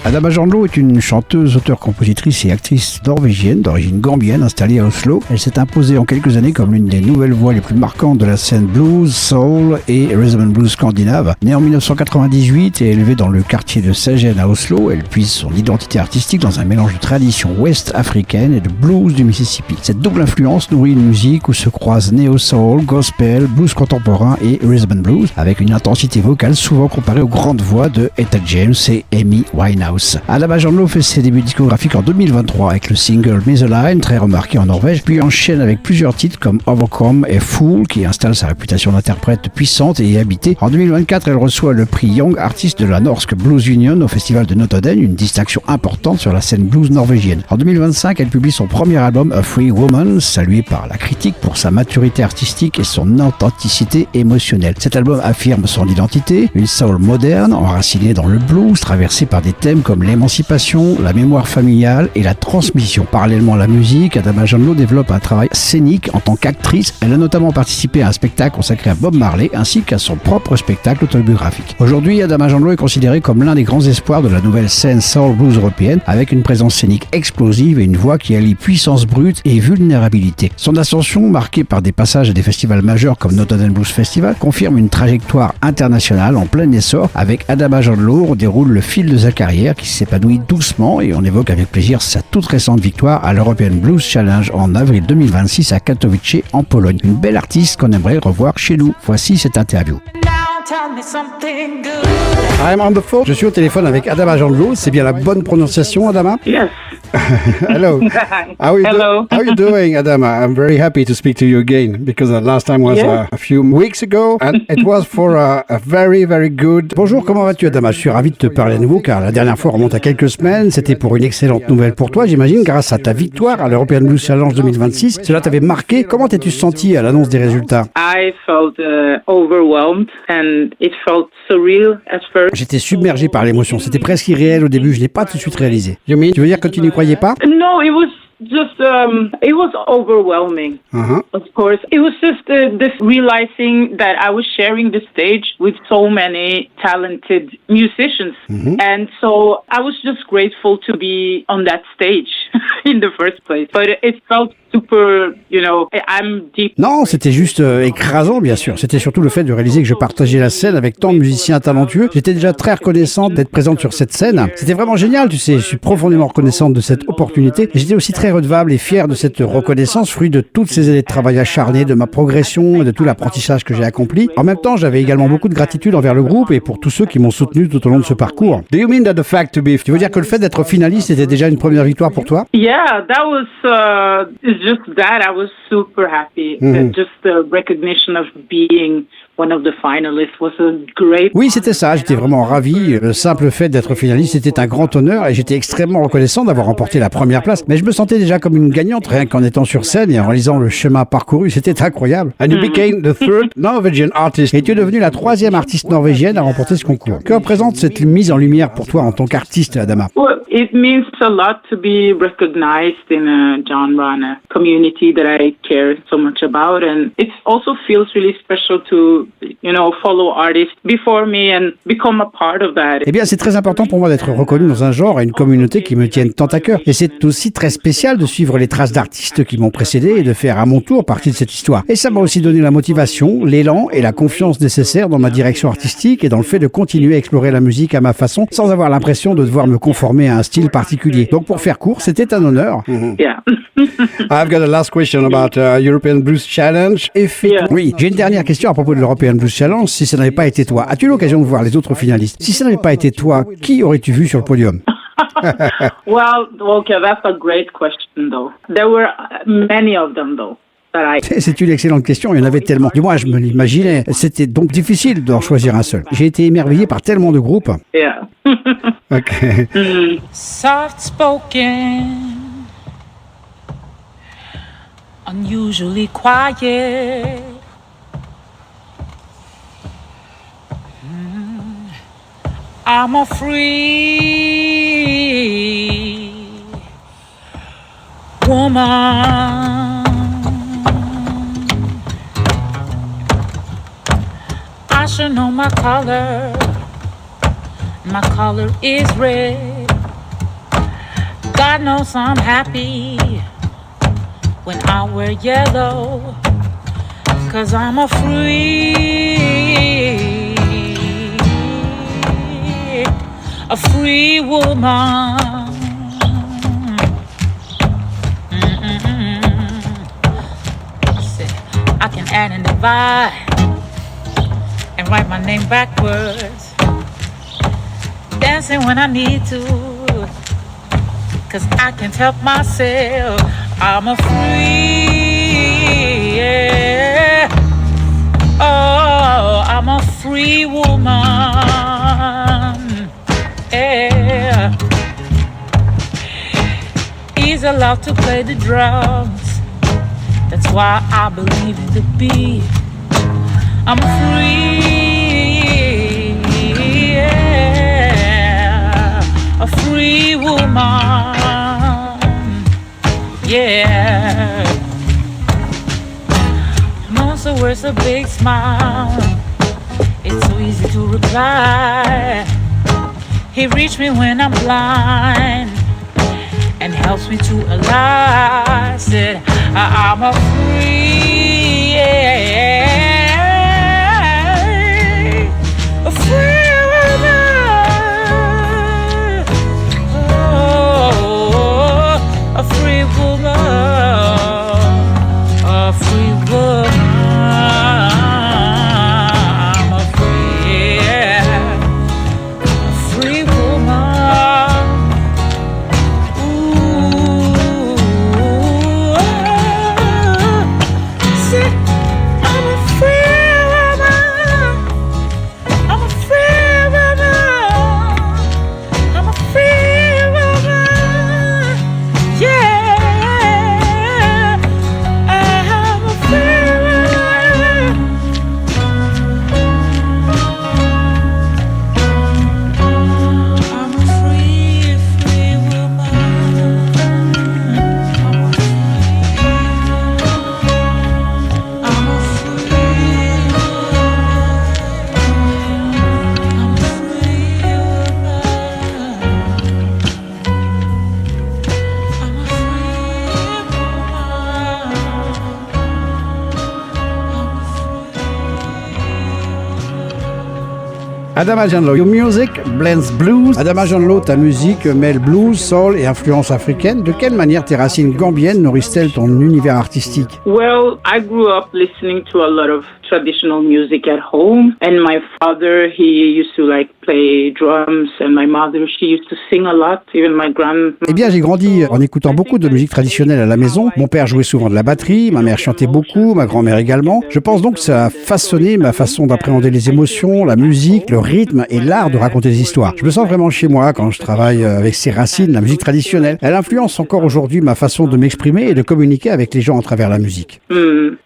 Adama Jandlo est une chanteuse, auteure-compositrice et actrice norvégienne d'origine gambienne installée à Oslo. Elle s'est imposée en quelques années comme l'une des nouvelles voix les plus marquantes de la scène blues, soul et rhythm and blues scandinave. Née en 1998 et élevée dans le quartier de Sagen à Oslo, elle puise son identité artistique dans un mélange de tradition ouest-africaine et de blues du Mississippi. Cette double influence nourrit une musique où se croisent néo-soul, gospel, blues contemporain et rhythm and blues, avec une intensité vocale souvent comparée aux grandes voix de Etta James et Amy Winehouse. Adama Jandlo fait ses débuts discographiques en 2023 avec le single Mesoline, très remarqué en Norvège, puis enchaîne avec plusieurs titres comme Overcome et Fool, qui installe sa réputation d'interprète puissante et habitée. En 2024, elle reçoit le prix Young Artist de la Norsk Blues Union au festival de Notodden, une distinction importante sur la scène blues norvégienne. En 2025, elle publie son premier album A Free Woman, salué par la critique pour sa maturité artistique et son authenticité émotionnelle. Cet album affirme son identité, une soul moderne, enracinée dans le blues, traversée par des thèmes comme l'émancipation, la mémoire familiale et la transmission. Parallèlement à la musique, Adama Jandlo développe un travail scénique en tant qu'actrice. Elle a notamment participé à un spectacle consacré à Bob Marley ainsi qu'à son propre spectacle autobiographique. Aujourd'hui, Adama Jandlo est considéré comme l'un des grands espoirs de la nouvelle scène soul blues européenne, avec une présence scénique explosive et une voix qui allie puissance brute et vulnérabilité. Son ascension, marquée par des passages à des festivals majeurs comme Notodden Blues Festival, confirme une trajectoire internationale en plein essor. Avec Adama Jandlo, on déroule le fil de sa carrière qui s'épanouit doucement et on évoque avec plaisir sa toute récente victoire à l'European Blues Challenge en avril 2026 à Katowice en Pologne. Une belle artiste qu'on aimerait revoir chez nous. Voici cette interview. I'm on the phone. Je suis au téléphone avec Adama Jandlo. C'est bien la bonne prononciation, Adama? Yes. Hello. Hello. How are you doing, Adama? I'm very happy to speak to you again because the last time was a few weeks ago and it was for a very, very good... Bonjour, comment vas-tu, Adama? Je suis ravi de te parler à nouveau car la dernière fois remonte à quelques semaines. C'était pour une excellente nouvelle pour toi, j'imagine, grâce à ta victoire à l'European Blues Challenge 2026. Cela t'avait marqué. Comment t'es-tu senti à l'annonce des résultats? I felt overwhelmed and it felt surreal at first. J'étais submergé par l'émotion. C'était presque irréel au début. Je n'ai pas tout de suite réalisé. Tu veux dire que tu n'y croyais pas? No, it was just it was overwhelming. Of course, it was just this realizing that I was sharing the stage with so many talented musicians, and so I was just grateful to be on that stage in the first place. But it felt super, I'm deep. Non, c'était juste écrasant, bien sûr. C'était surtout le fait de réaliser que je partageais la scène avec tant de musiciens talentueux. J'étais déjà très reconnaissante d'être présente sur cette scène. C'était vraiment génial, tu sais. Je suis profondément reconnaissante de cette opportunité. Et j'étais aussi très redevable et fier de cette reconnaissance, fruit de toutes ces années de travail acharné, de ma progression et de tout l'apprentissage que j'ai accompli. En même temps, j'avais également beaucoup de gratitude envers le groupe et pour tous ceux qui m'ont soutenu tout au long de ce parcours. Do you mean that the fact to be... Tu veux dire que le fait d'être finaliste était déjà une première victoire pour toi? Yeah, that was just that. I was super happy. Just the recognition of being one of the finalists was a great... Oui, c'était ça. J'étais vraiment ravi. Le simple fait d'être finaliste, c'était un grand honneur et j'étais extrêmement reconnaissant d'avoir remporté la première place. Mais je me sentais déjà comme une gagnante, rien qu'en étant sur scène et en réalisant le chemin parcouru. C'était incroyable. And you became the third Norwegian artist. Et tu es devenue la troisième artiste norvégienne à remporter ce concours. Que représente cette mise en lumière pour toi en tant qu'artiste, Adama? Well, it means a lot to be recognized in a genre and a community that I care so much about, and it also feels really special to follow artists before me and become a part of that. Eh bien, c'est très important pour moi d'être reconnu dans un genre et une communauté qui me tiennent tant à cœur. Et c'est aussi très spécial de suivre les traces d'artistes qui m'ont précédé et de faire à mon tour partie de cette histoire. Et ça m'a aussi donné la motivation, l'élan et la confiance nécessaires dans ma direction artistique et dans le fait de continuer à explorer la musique à ma façon sans avoir l'impression de devoir me conformer à un style particulier. Donc, pour faire court, c'était un honneur. Yeah. I've got a last question about European Blues Challenge. Oui, j'ai une dernière question à propos de l'European Blues Challenge. Si ça n'avait pas été toi, as-tu eu l'occasion de voir les autres finalistes? Si ça n'avait pas été toi, qui aurais-tu vu sur le podium? Well, okay, that's a great question, though. There were many of them, though. C'est une excellente question, il y en avait tellement. Du moins, je me l'imaginais. C'était donc difficile d'en choisir un seul. J'ai été émerveillé par tellement de groupes. Yeah. Ok. Soft spoken, unusually quiet. I'm a free woman. I should know my color. My color is red. God knows I'm happy when I wear yellow, 'cause I'm a free woman. I can add and divide and write my name backwards, dancing when I need to, 'cause I can't help myself. I'm a free, yeah. Oh, I'm a free woman, yeah. Easy love to play the drums, that's why I believe in the beat. I'm free, yeah. A free woman, yeah. Most of words a big smile, it's so easy to reply. He reached me when I'm blind and helps me to align. Said I'm a free, yeah, a free woman. Oh, a free woman, a free woman. I'm a free, yeah, a free woman. Adama Janlo, your music blends blues. Adama Janlo, ta musique mêle blues, soul et influence africaine. De quelle manière tes racines gambiennes nourrissent-elles ton univers artistique? Well, I grew up listening to a lot of traditional music at home, and my father, he used to play drums, and my mother, she used to sing a lot, even my grandma. Eh bien, j'ai grandi en écoutant beaucoup de musique traditionnelle à la maison. Mon père jouait souvent de la batterie, ma mère chantait beaucoup, ma grand-mère également. Je pense donc que ça a façonné ma façon d'appréhender les émotions, la musique, le rythme et l'art de raconter des histoires. Je me sens vraiment chez moi quand je travaille avec ces racines, la musique traditionnelle. Elle influence encore aujourd'hui ma façon de m'exprimer et de communiquer avec les gens à travers la musique.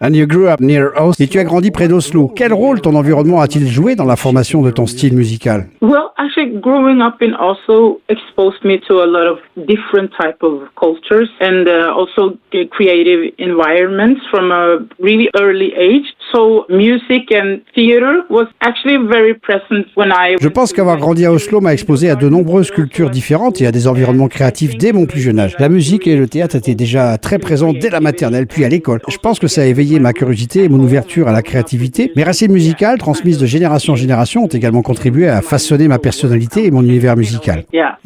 And you grew up near Oslo. Et tu as grandi près d'Oslo. Quel rôle ton environnement a-t-il joué dans la formation de ton style musical? Well, actually, growing up in Oslo exposed me to a lot of different type of cultures and also creative environments from a really early age. So music and theater was actually very present when I... Je pense qu'avoir grandi à Oslo m'a exposé à de nombreuses cultures différentes et à des environnements créatifs dès mon plus jeune âge. La musique et le théâtre étaient déjà très présents dès la maternelle, puis à l'école. Je pense que ça a éveillé ma curiosité et mon ouverture à la créativité. Mes racines musicales, transmises de génération en génération, ont également contribué à façonner ma personnalité et mon univers musical. Yeah.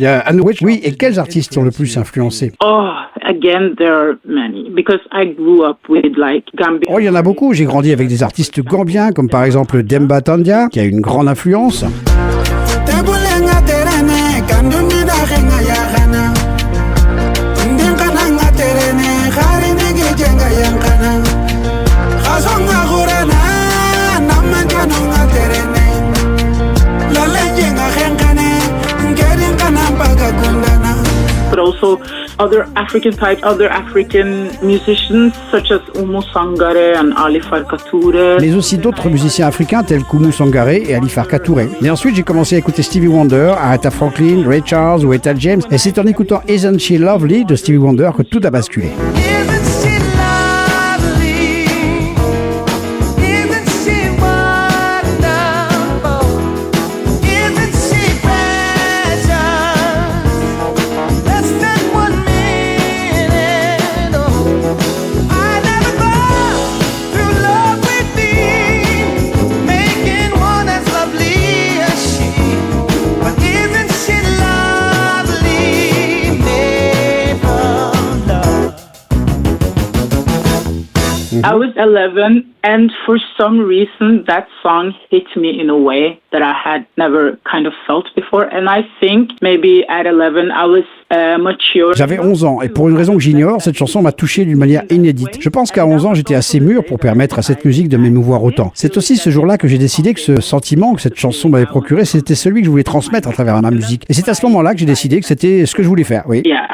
Oui, et quels artistes t'ont le plus influencé? Oh, again, there are many, because I grew up with Gambian. Oh, il y en a beaucoup. J'ai grandi avec des artistes gambiens, comme par exemple Demba Tandia, qui a une grande influence. But also other African musicians such as Oumou Sangaré and Ali Farka Touré. Mais aussi d'autres musiciens africains tels qu'Oumou Sangaré et Ali Farka Touré. Mais ensuite, j'ai commencé à écouter Stevie Wonder, Aretha Franklin, Ray Charles ou Etta James. Et c'est en écoutant Isn't She Lovely de Stevie Wonder que tout a basculé. One I was 11, and for some reason, that song hit me in a way that I had never kind of felt before. And I think maybe at 11, I was mature. J'avais 11 ans et pour une raison que j'ignore, cette chanson m'a touché d'une manière inédite. Je pense qu'à 11 ans, j'étais assez mûr pour permettre à cette musique de m'émouvoir autant. C'est aussi ce jour-là que j'ai décidé que ce sentiment que cette chanson m'avait procuré, c'était celui que je voulais transmettre à travers ma musique. Et c'est à ce moment-là que j'ai décidé que c'était ce que je voulais faire, oui. Yeah.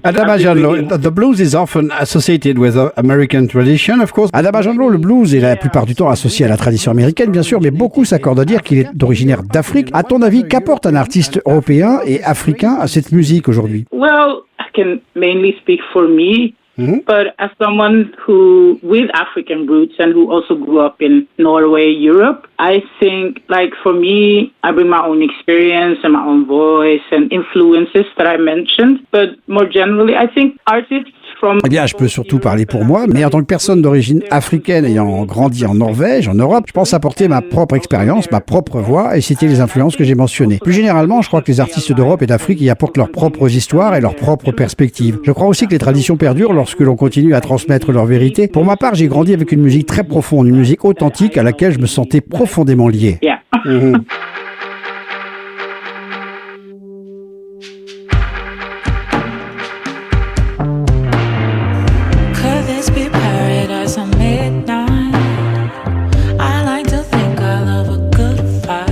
Adama Janlo, the blues is often associated with American tradition, of course. Adama Janlo, le blues est la plupart du temps associé à la tradition américaine, bien sûr, mais beaucoup s'accordent à dire qu'il est originaire d'Afrique. À ton avis, qu'apporte un artiste européen et africain à cette musique aujourd'hui? Well, I can mainly speak for me. But as someone who with African roots and who also grew up in Norway, Europe, I think like for me, I bring my own experience and my own voice and influences that I mentioned. But more generally, I think artists from... Eh bien, je peux surtout parler pour moi, mais en tant que personne d'origine africaine ayant grandi en Norvège, en Europe, je pense apporter ma propre expérience, ma propre voix et citer les influences que j'ai mentionnées. Plus généralement, je crois que les artistes d'Europe et d'Afrique y apportent leurs propres histoires et leurs propres perspectives. Je crois aussi que les traditions perdurent lorsque l'on continue à transmettre leur vérité. Pour ma part, j'ai grandi avec une musique très profonde, une musique authentique à laquelle je me sentais profondément lié. Yeah. Could this be paradise at midnight? I like to think I love a good fight.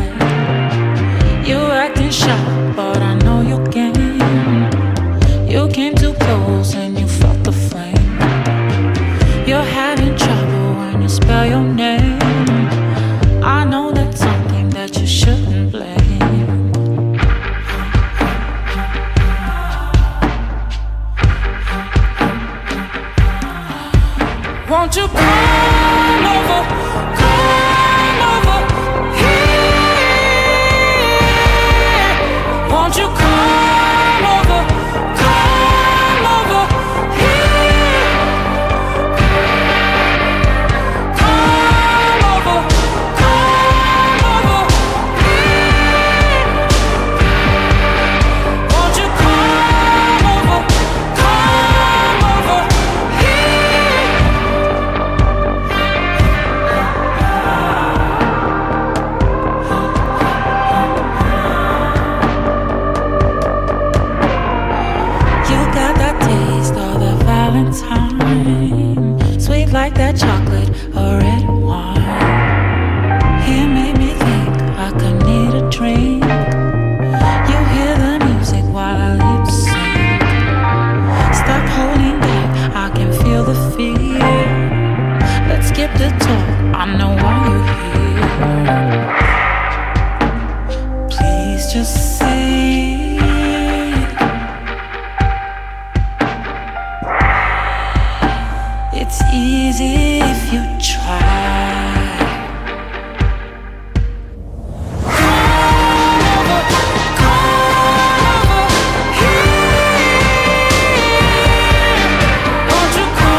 You acting shy, but I know you game. You came too close and you felt the flame. You're having trouble when you spell your name. I know that's something that you shouldn't blame. Won't you come over here? Won't you come over here? Come over here. Won't you come over You got that taste of the Valentine, sweet like that chocolate or red wine. It made me think I could need a drink. You hear the music while I lip sync. Stop holding back, I can feel the fear. Let's skip the talk, I know why you're here. Please just say it's easy if you try. Won't you come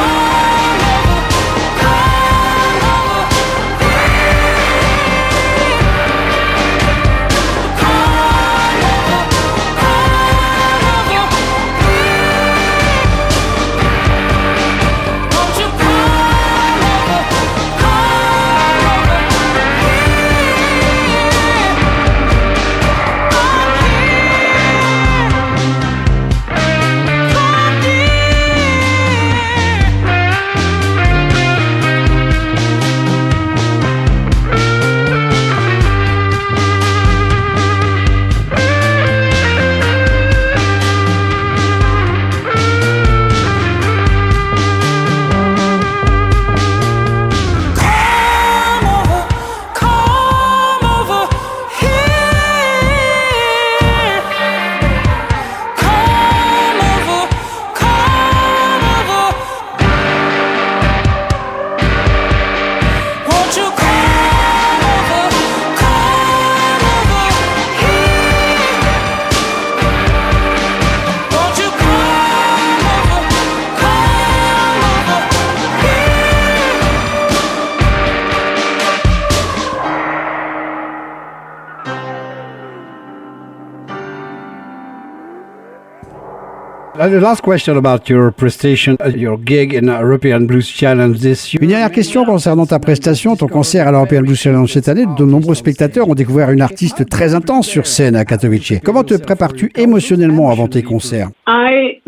The last question about your prestation, your gig in European Blues Challenge this year. Une dernière question concernant ta prestation, ton concert à l'European Blues Challenge cette année. De nombreux spectateurs ont découvert une artiste très intense sur scène à Katowice. Comment te prépares-tu émotionnellement avant tes concerts? I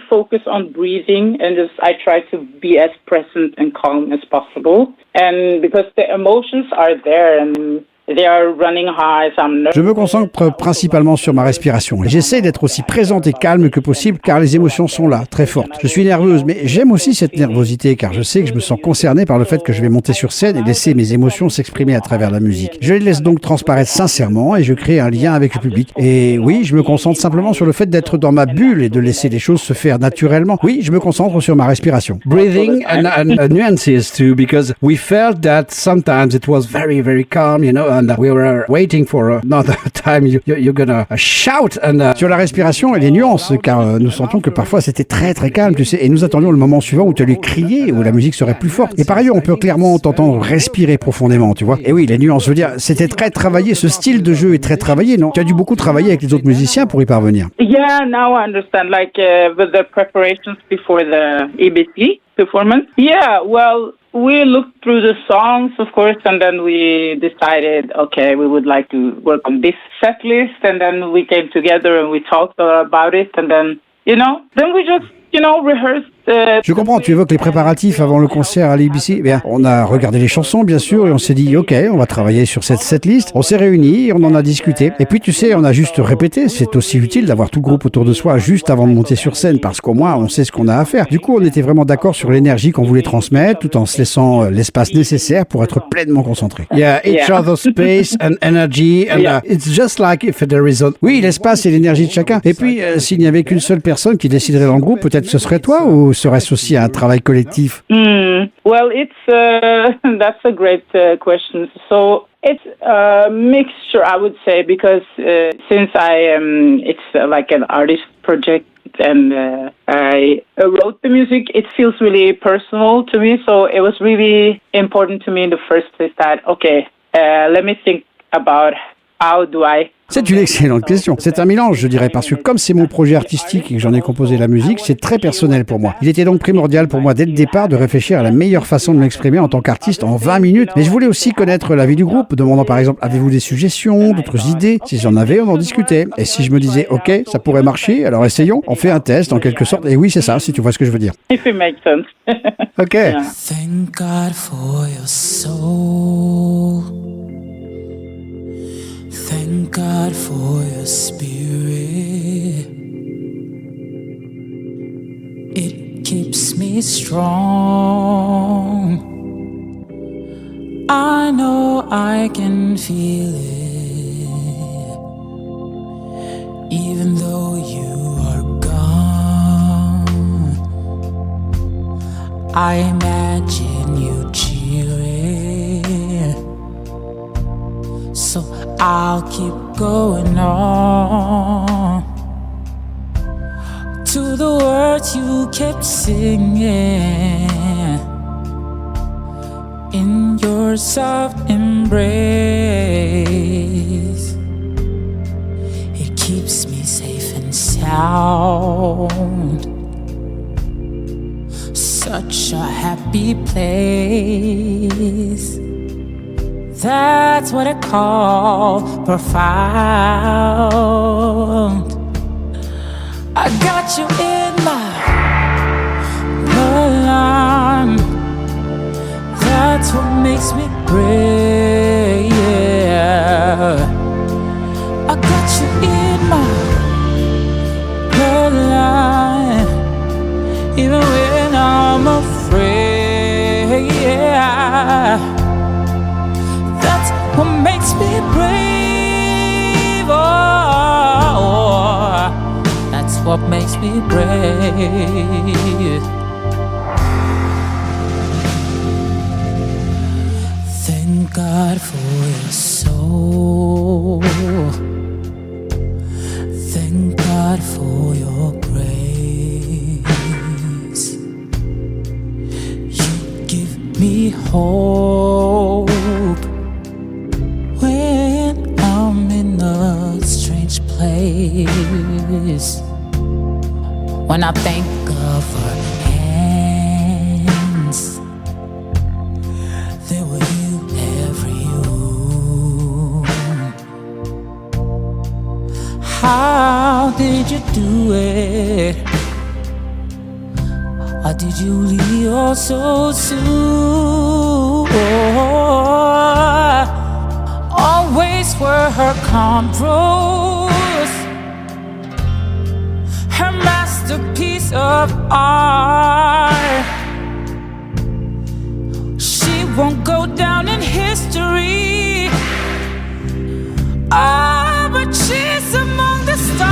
focus on breathing and I try to be as present and calm as possible. And because the emotions are there and they are running high, so I'm nervous. Je me concentre principalement sur ma respiration et j'essaie d'être aussi présente et calme que possible car les émotions sont là, très fortes. Je suis nerveuse, mais j'aime aussi cette nervosité car je sais que je me sens concerné par le fait que je vais monter sur scène et laisser mes émotions s'exprimer à travers la musique. Je les laisse donc transparaître sincèrement et je crée un lien avec le public. Et oui, je me concentre simplement sur le fait d'être dans ma bulle et de laisser les choses se faire naturellement. Oui, je me concentre sur ma respiration. Breathing and nuances too, because we felt that sometimes it was very, very calm, you know, and we were waiting for another time you're gonna shout. And Sur la respiration et les nuances, car nous sentons que parfois c'était très très calme, tu sais, et nous attendions le moment suivant où tu allais crier, où la musique serait plus forte. Et par ailleurs, on peut clairement t'entendre respirer profondément, tu vois. Et oui, les nuances, je veux dire, c'était très travaillé, ce style de jeu est très travaillé, non? Tu as dû beaucoup travailler avec les autres musiciens pour y parvenir. Yeah, now I understand. Like with the preparations before the EBC performance. Yeah, well, we looked through the songs, of course, and then we decided, okay, we would like to work on this set list, and then we came together and we talked about it, and then, then we just, rehearsed. Je comprends, tu évoques les préparatifs avant le concert à l'EBC. Bien, on a regardé les chansons, bien sûr, et on s'est dit, ok, on va travailler sur cette setlist. On s'est réunis, on en a discuté. Et puis, tu sais, on a juste répété. C'est aussi utile d'avoir tout le groupe autour de soi juste avant de monter sur scène, parce qu'au moins, on sait ce qu'on a à faire. Du coup, on était vraiment d'accord sur l'énergie qu'on voulait transmettre, tout en se laissant l'espace nécessaire pour être pleinement concentré. Yeah, each other's space and energy, and it's just like if there is a... Oui, l'espace et l'énergie de chacun. Et puis, s'il n'y avait qu'une seule personne qui déciderait dans le groupe, peut-être ce serait toi, ou serait-ce aussi un travail collectif? Well, that's a great question. So it's a mixture, I would say, because since it's like an artist project and I wrote the music, it feels really personal to me. So it was really important to me in the first place that, okay, let me think about how do I... C'est une excellente question. C'est un mélange, je dirais, parce que comme c'est mon projet artistique et que j'en ai composé la musique, c'est très personnel pour moi. Il était donc primordial pour moi dès le départ de réfléchir à la meilleure façon de m'exprimer en tant qu'artiste en 20 minutes. Mais je voulais aussi connaître l'avis du groupe, demandant par exemple, avez-vous des suggestions, d'autres idées? Si j'en avais, on en discutait. Et si je me disais, ok, ça pourrait marcher, alors essayons, on fait un test en quelque sorte. Et oui, c'est ça, si tu vois ce que je veux dire. If it makes sense. Ok. Yeah. Thank God for your soul. Thank God for your spirit. It keeps me strong. I know I can feel it. Even though you are gone, I imagine you cheering. So I'll keep going on to the words you kept singing in your soft embrace. It keeps me safe and sound. Such a happy place. That's what I call profound. I got you in my bloodline. That's what makes me great. Yeah. I got you in my bloodline, even when I'm afraid. Yeah. What makes me brave? Oh, that's what makes me brave. Thank God for your soul. Thank God for your grace. You give me hope when I'm in a strange place. when I think of her hands. There were you, every you. How did you do it? Or did you leave so soon? Always were her calm rose, her masterpiece of art. She won't go down in history. Oh, but she's among the stars.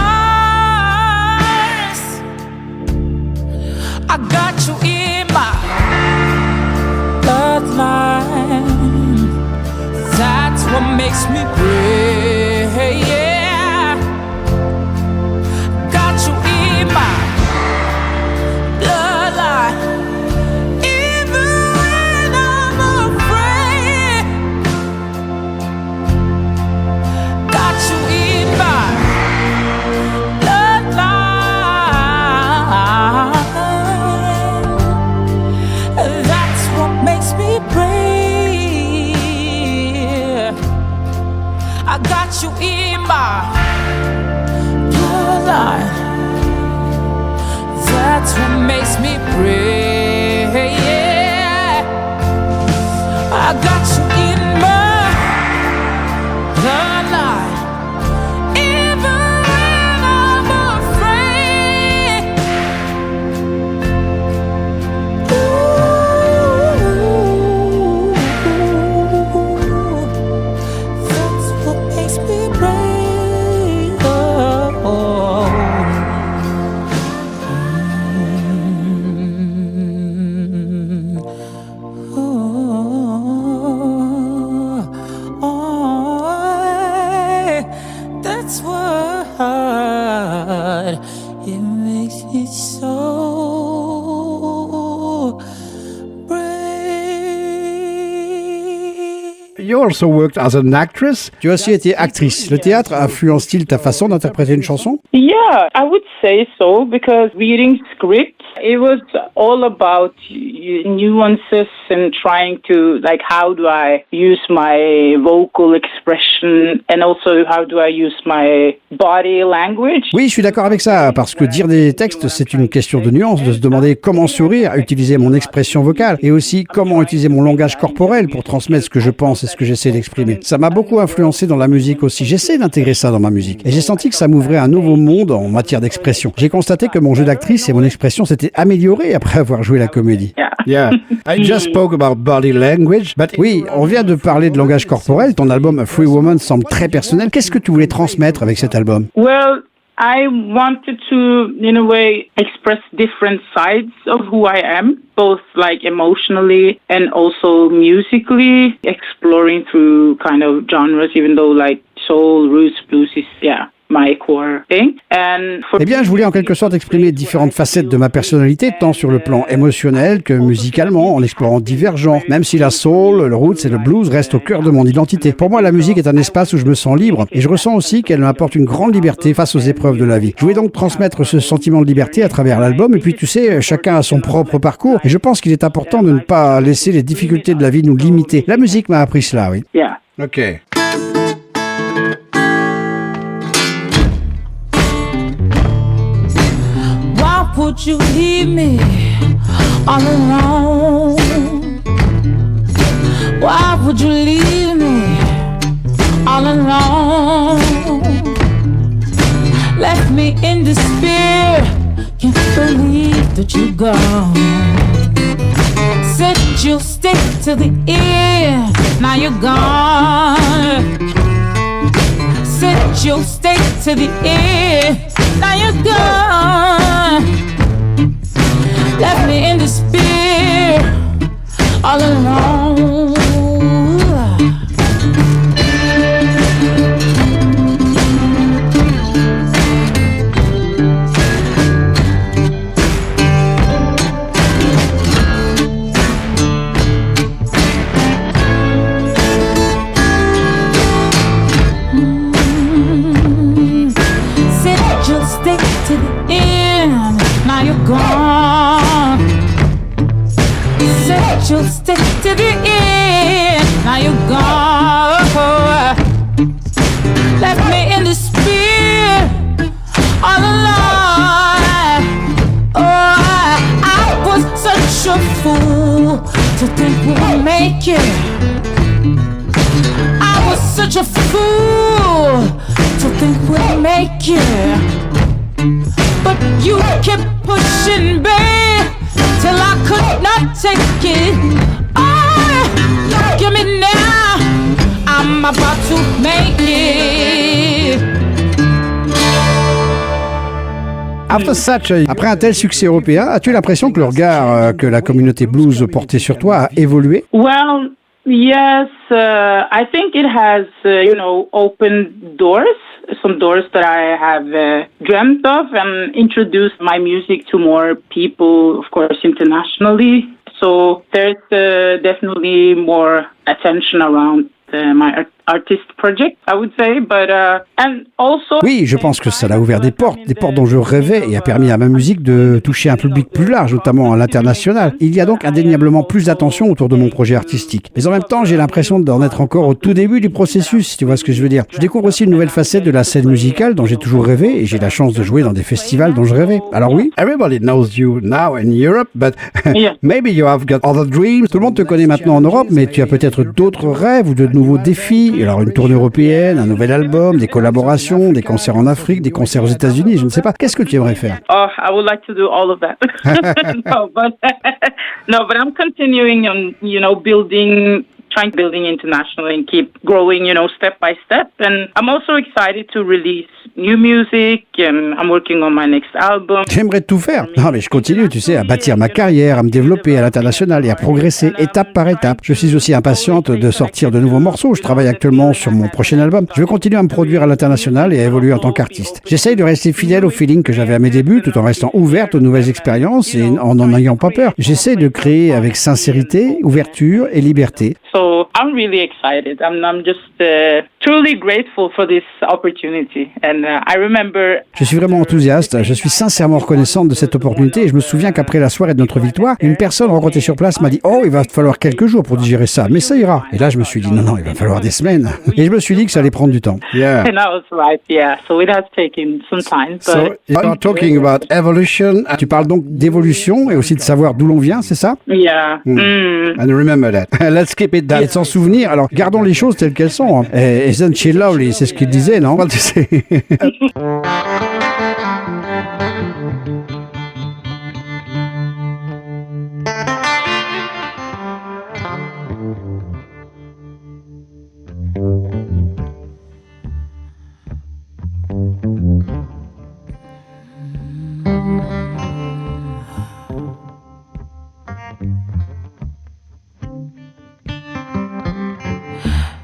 I got you in my bloodline. That's what makes me pray, yeah. Got you in my bloodline. Even when I'm afraid, got you in my bloodline. That's what makes me pray. I got you in my bloodline. That's what makes me pray. Yeah. I got you in my bloodline. Even when I'm afraid. Ooh, that's what makes me pray. Oh. That's what it makes it so brave. You also worked as an actress. Tu as aussi été actrice. Le théâtre influence-t-il ta façon d'interpréter une chanson? Yeah, I would say so, because reading scripts, it was all about nuances and trying to, like, how do I use my vocal expression, and also how do I use my body language. Oui, je suis d'accord avec ça, parce que dire des textes, c'est une question de nuance, de se demander comment sourire, utiliser mon expression vocale, et aussi comment utiliser mon langage corporel pour transmettre ce que je pense et ce que j'essaie d'exprimer. Ça m'a beaucoup influencé dans la musique aussi. J'essaie d'intégrer ça dans ma musique. Et j'ai senti que ça m'ouvrait un nouveau monde en matière d'expression. J'ai constaté que mon jeu d'actrice et mon expression s'étaient améliorés après avoir joué la comédie. Yeah. I just spoke about body language, but oui, on vient de parler de langage corporel. Ton album Free Woman semble très personnel. Qu'est-ce que tu voulais transmettre avec cet album? Well, I wanted to, in a way, express different sides of who I am, both like emotionally and also musically, exploring through kind of genres, even though like soul, roots, blues is, my core thing. Eh bien, je voulais en quelque sorte exprimer différentes facettes de ma personnalité, tant sur le plan émotionnel que musicalement, en explorant divers genres, même si la soul, le roots et le blues restent au cœur de mon identité. Pour moi, la musique est un espace où je me sens libre, et je ressens aussi qu'elle m'apporte une grande liberté face aux épreuves de la vie. Je voulais donc transmettre ce sentiment de liberté à travers l'album, et puis tu sais, chacun a son propre parcours, et je pense qu'il est important de ne pas laisser les difficultés de la vie nous limiter. La musique m'a appris cela, oui. Yeah. Ok. Would you leave me all alone? Why would you leave me all alone? Left me in despair, can't believe that you're gone. Said you'll stay till the end, now you're gone. Said you'll stay till the end, now you're gone. Left me in despair, all alone. Said you'll stay to the end, now you'll stick to the end. Now you're gone. Left me in despair all alone. Oh, I was such a fool to think we'd make it. I was such a fool to think we'd make it. But you kept pushing me till I could not take it. Oh, look at me now, I'm about to make it. Après un tel succès européen, as-tu l'impression que le regard que la communauté blues portait sur toi a évolué? Well, yes, I think it has, opened doors. Some doors that I have dreamt of and introduced my music to more people, of course, internationally. So there's definitely more attention around my artist project, I would say, but and also. Oui, je pense que ça a ouvert des portes dont je rêvais et a permis à ma musique de toucher un public plus large, notamment à l'international. Il y a donc indéniablement plus d'attention autour de mon projet artistique. Mais en même temps, j'ai l'impression d'en être encore au tout début du processus, si tu vois ce que je veux dire. Je découvre aussi une nouvelle facette de la scène musicale dont j'ai toujours rêvé et j'ai la chance de jouer dans des festivals dont je rêvais. Alors oui, everybody knows you now in Europe, but maybe you have got other dreams. Tout le monde te connaît maintenant en Europe, mais tu as peut-être d'autres rêves ou de nouveaux défis. Alors une tournée européenne, un nouvel album, des collaborations, des concerts en Afrique, des concerts aux États-Unis, je ne sais pas. Qu'est-ce que tu aimerais faire? Oh, I would like to do all of that. but I'm continuing on, building internationally and keep growing, step by step. And I'm also excited to release new music and I'm working on my next album. J'aimerais tout faire. Non, mais je continue, tu sais, à bâtir ma carrière, à me développer à l'international et à progresser étape par étape. Je suis aussi impatiente de sortir de nouveaux morceaux. Je travaille actuellement sur mon prochain album. Je veux continuer à me produire à l'international et à évoluer en tant qu'artiste. J'essaye de rester fidèle au feeling que j'avais à mes débuts tout en restant ouverte aux nouvelles expériences et en n'en ayant pas peur. J'essaie de créer avec sincérité, ouverture et liberté. So I'm really excited. I'm just truly grateful for this opportunity. And I remember. Je suis vraiment enthousiaste. Je suis sincèrement reconnaissante de cette opportunité. Et je me souviens qu'après la soirée de notre victoire, une personne rencontrée sur place m'a dit « Oh, il va falloir quelques jours pour digérer ça, mais ça ira. » Et là, je me suis dit « Non, il va falloir des semaines. » Et je me suis dit que ça allait prendre du temps. Yeah. And I was right, yeah. So it has taken some time. But so you're talking about evolution. Tu parles donc d'évolution et aussi de savoir d'où l'on vient, c'est ça? Yeah. And remember that. Let's keep it that. Et de s'en souvenir. Alors, gardons les choses telles qu'elles sont. Isn't she lovely? C'est ce qu'il disait, non? Tu sais.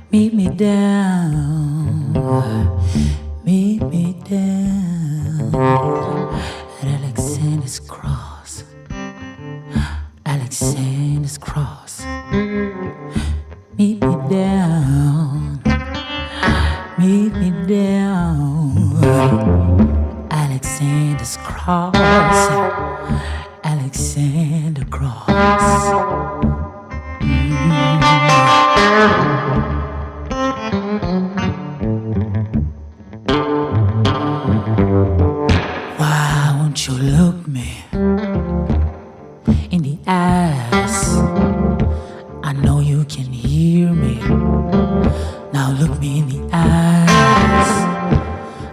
Meet me down at Alexander's Cross. Alexander's Cross. Meet me down Alexander's Cross. Alexander Cross. Why won't you look me in the eyes? I know you can hear me. Now look me in the eyes.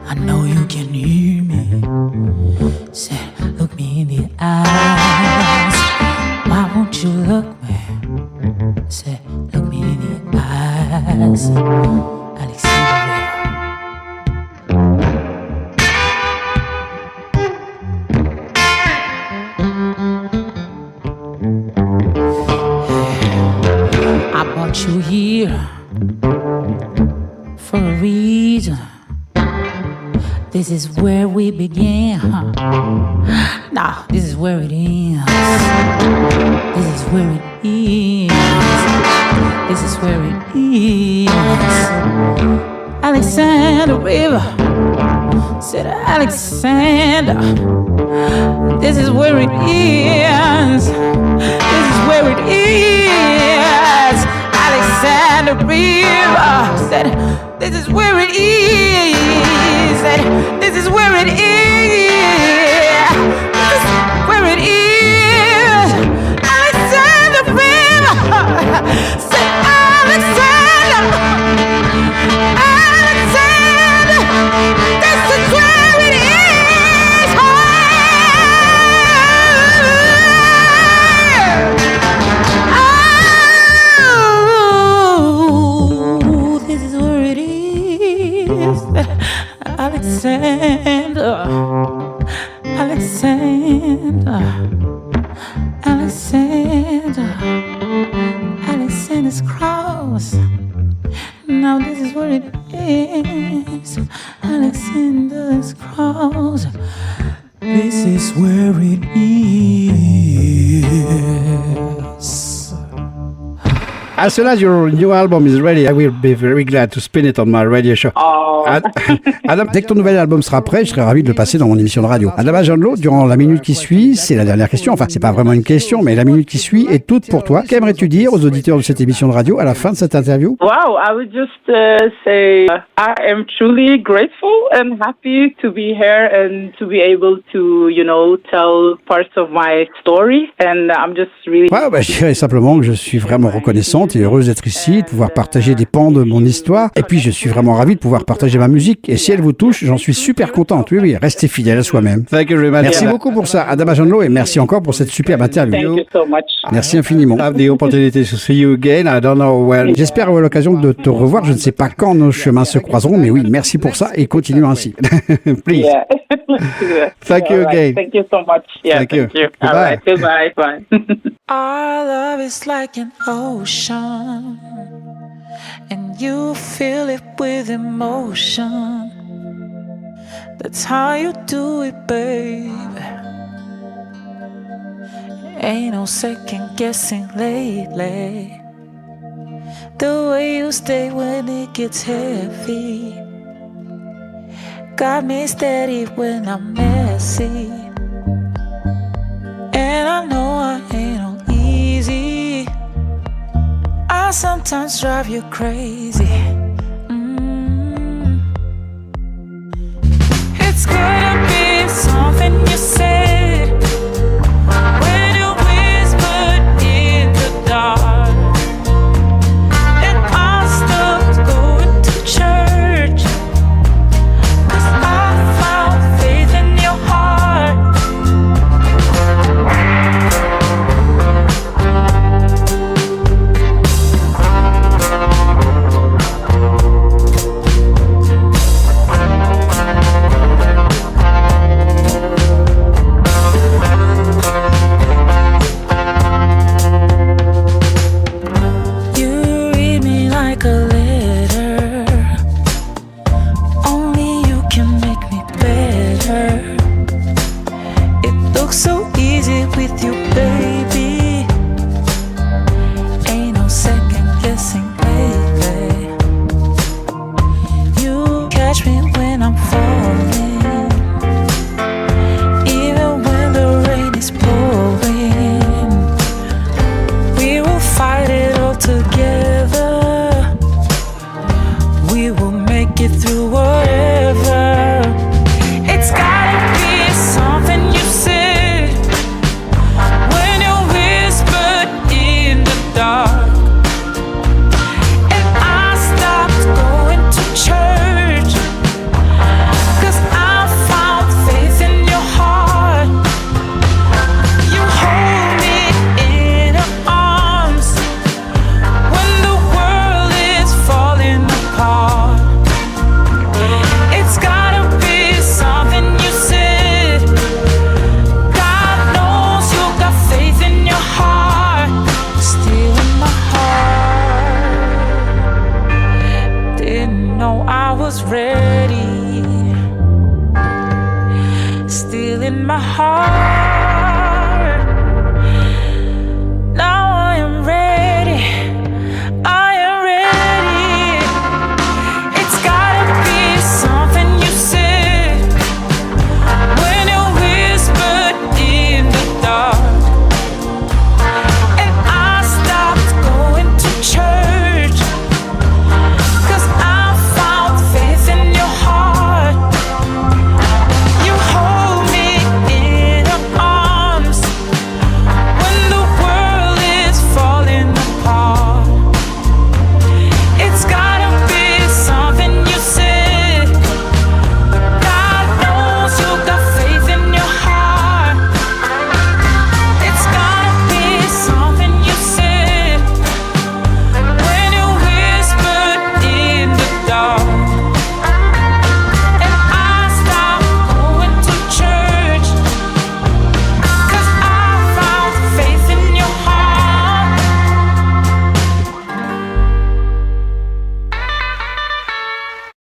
I know you can hear me. Say, look me in the eyes. Why won't you look me? Say, look me in the eyes. Alexander River. I brought you here for a reason. This is where we began, huh? Nah, this is where it ends. This is where it is. This is where it is. Alexander River, said Alexander. This is where it is. This is where it is. Alexander's cross. Now this is what it is. Alexander's cross. This is where it is. As soon as your new album is ready, I will be very glad to spin it on my radio show. Oh. Adam, dès que ton nouvel album sera prêt, je serai ravi de le passer dans mon émission de radio. Adama Janlo, durant la minute qui suit, c'est la dernière question. Enfin, c'est pas vraiment une question, mais la minute qui suit est toute pour toi. Qu'aimerais-tu dire aux auditeurs de cette émission de radio à la fin de cette interview? Wow, I would just say I am truly grateful and happy to be here and to be able to, tell parts of my story. And I'm just really... Ouais, je dirais simplement que je suis vraiment reconnaissante et heureuse d'être ici, de pouvoir partager des pans de mon histoire. Et puis, je suis vraiment ravi de pouvoir partager ma musique. Et si elle vous touche, j'en suis super contente. Oui, restez fidèle à soi-même. Merci beaucoup pour ça, Adama Janlo, et merci encore pour cette superbe interview. Thank you so much. Merci infiniment. J'espère avoir l'occasion de te revoir. Je ne sais pas quand nos chemins se croiseront, mais oui, merci pour ça et continuons ainsi. Please. Yeah. Thank you again. Thank you so much. Yeah, Thank you. All Goodbye. right, goodbye. Bye. Our love is like an ocean, and you fill it with emotion. That's how you do it, babe. Ain't no second guessing lately. The way you stay when it gets heavy got me steady when I'm messy. And I know I ain't on easy. I sometimes drive you crazy. It's gonna be something you said when you whispered in the dark. And I stopped going to church, 'cause I found faith in your heart. You read me like a letter. Only you can make me better. It looks so easy with you, baby. Ain't no second guessing lately. You catch me when I'm falling, even when the rain is pouring. We will fight it all together. We will make it through whatever. It's gotta be something you said when you whispered in the dark. And I stopped going to church, 'cause I found faith in your heart. You hold me in your arms when the world is falling apart. It's gotta be something you said. God knows you got faith in your heart, still in my heart. Didn't know I was ready, still in my heart.